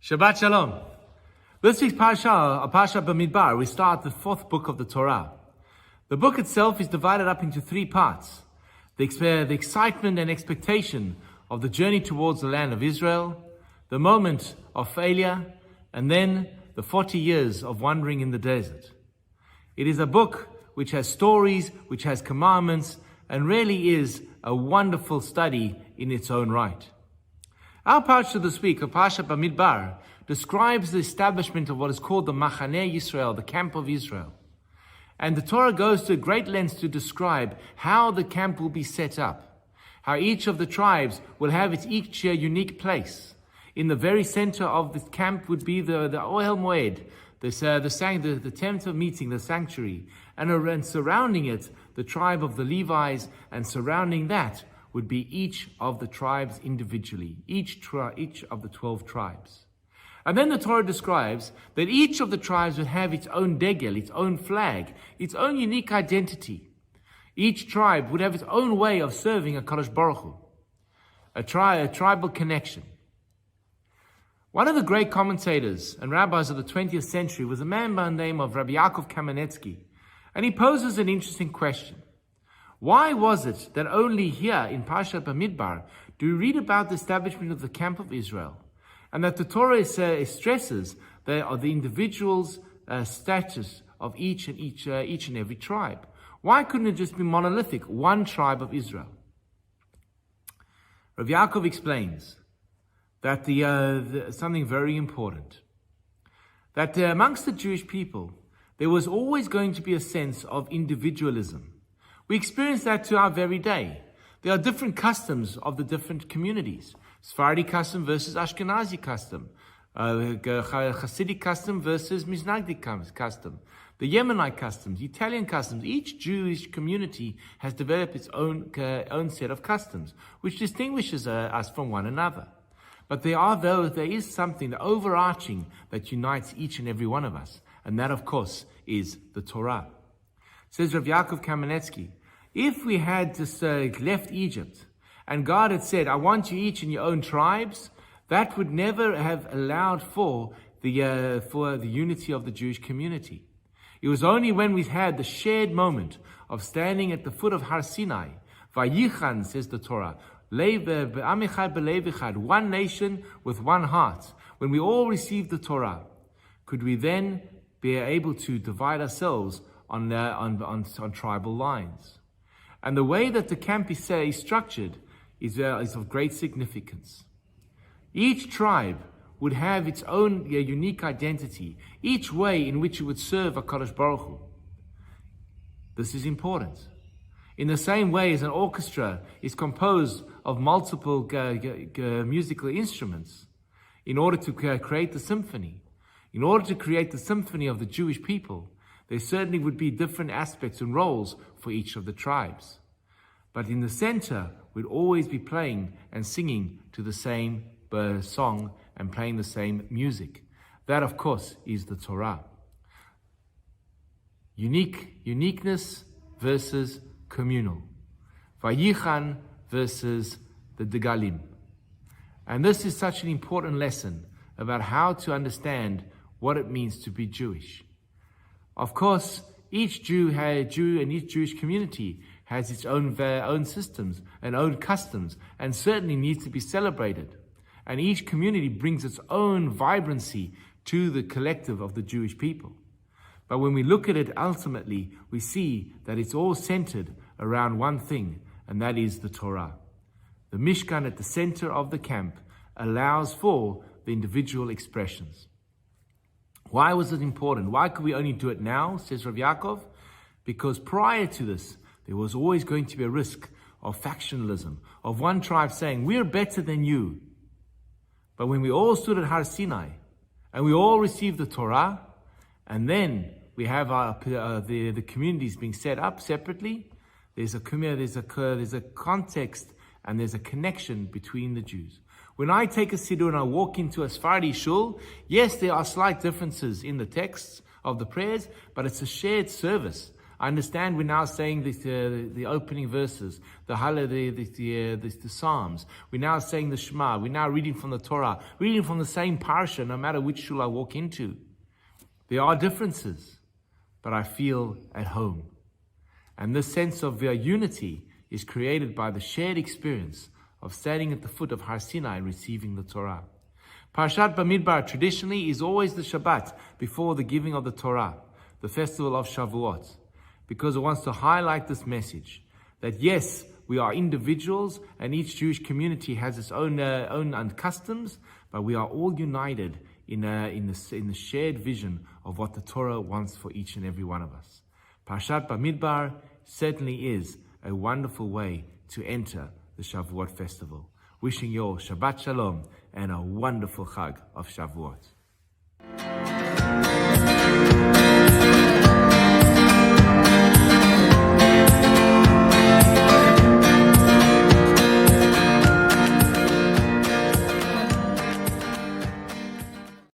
Shabbat Shalom. This week's parsha, Parshat Bamidbar, we start the fourth book of the Torah. The book itself is divided up into three parts. The excitement and expectation of the journey towards the land of Israel, the moment of failure, and then the 40 years of wandering in the desert. It is a book which has stories, which has commandments, and really is a wonderful study in its own right. Our parsha this week, of Parshat Bamidbar, describes the establishment of what is called the Machaneh Yisrael, the camp of Israel. And the Torah goes to great lengths to describe how the camp will be set up, how each of the tribes will have its each unique place. In the very center of the camp would be the Ohel Moed, the tent of meeting, the sanctuary, and surrounding it, the tribe of the Levites, and surrounding that would be each of the tribes individually, each of the 12 tribes. And then the Torah describes that each of the tribes would have its own degel, its own flag, its own unique identity. Each tribe would have its own way of serving HaKadosh Baruch Hu, a tribal connection. One of the great commentators and rabbis of the 20th century was a man by the name of Rabbi Yaakov Kamenetzky, and he poses an interesting question. Why was it that only here in Parshat Bamidbar do we read about the establishment of the camp of Israel, and that the Torah stresses the individual's status of each and every tribe? Why couldn't it just be monolithic, one tribe of Israel? Rabbi Yaakov explains that something very important, that amongst the Jewish people, there was always going to be a sense of individualism. We experience that to our very day. There are different customs of the different communities. Sephardi custom versus Ashkenazi custom. Hasidic custom versus Miznagdic custom. The Yemenite customs, Italian customs. Each Jewish community has developed its own set of customs, which distinguishes us from one another. But there is something overarching that unites each and every one of us. And that, of course, is the Torah. Says Rabbi Yaakov Kamenetzky, if we had just left Egypt and God had said, I want you each in your own tribes, that would never have allowed for the unity of the Jewish community. It was only when we had the shared moment of standing at the foot of Har Sinai, Vayichan, says the Torah, one nation with one heart, when we all received the Torah, could we then be able to divide ourselves on tribal lines. And the way that the camp is structured is of great significance. Each tribe would have its own unique identity, each way in which it would serve HaKadosh Baruch Hu. This is important. In the same way as an orchestra is composed of multiple musical instruments in order to create the symphony, in order to create the symphony of the Jewish people, there certainly would be different aspects and roles for each of the tribes. But in the center, we'd always be playing and singing to the same song and playing the same music. That, of course, is the Torah. Uniqueness versus communal. Vayichan versus the Degalim. And this is such an important lesson about how to understand what it means to be Jewish. Of course, each Jew and each Jewish community has its own systems and own customs, and certainly needs to be celebrated. And each community brings its own vibrancy to the collective of the Jewish people. But when we look at it ultimately, we see that it's all centered around one thing, and that is the Torah. The Mishkan at the center of the camp allows for the individual expressions. Why was it important? Why could we only do it now, says Rabbi Yaakov? Because prior to this, there was always going to be a risk of factionalism, of one tribe saying, we're better than you. But when we all stood at Har Sinai, and we all received the Torah, and then we have the communities being set up separately, there's a context and there's a connection between the Jews. When I take a siddur and I walk into a Sephardi shul, yes, there are slight differences in the texts of the prayers, but it's a shared service. I understand we're now saying the opening verses, the Psalms. We're now saying the Shema. We're now reading from the Torah, reading from the same parsha, no matter which shul I walk into. There are differences, but I feel at home. And this sense of unity is created by the shared experience of standing at the foot of Har Sinai and receiving the Torah. Parshat Bamidbar traditionally is always the Shabbat before the giving of the Torah, the festival of Shavuot, because it wants to highlight this message that yes, we are individuals and each Jewish community has its own customs, but we are all united in the shared vision of what the Torah wants for each and every one of us. Parshat Bamidbar certainly is a wonderful way to enter the Shavuot festival. Wishing you all Shabbat Shalom and a wonderful Chag of Shavuot.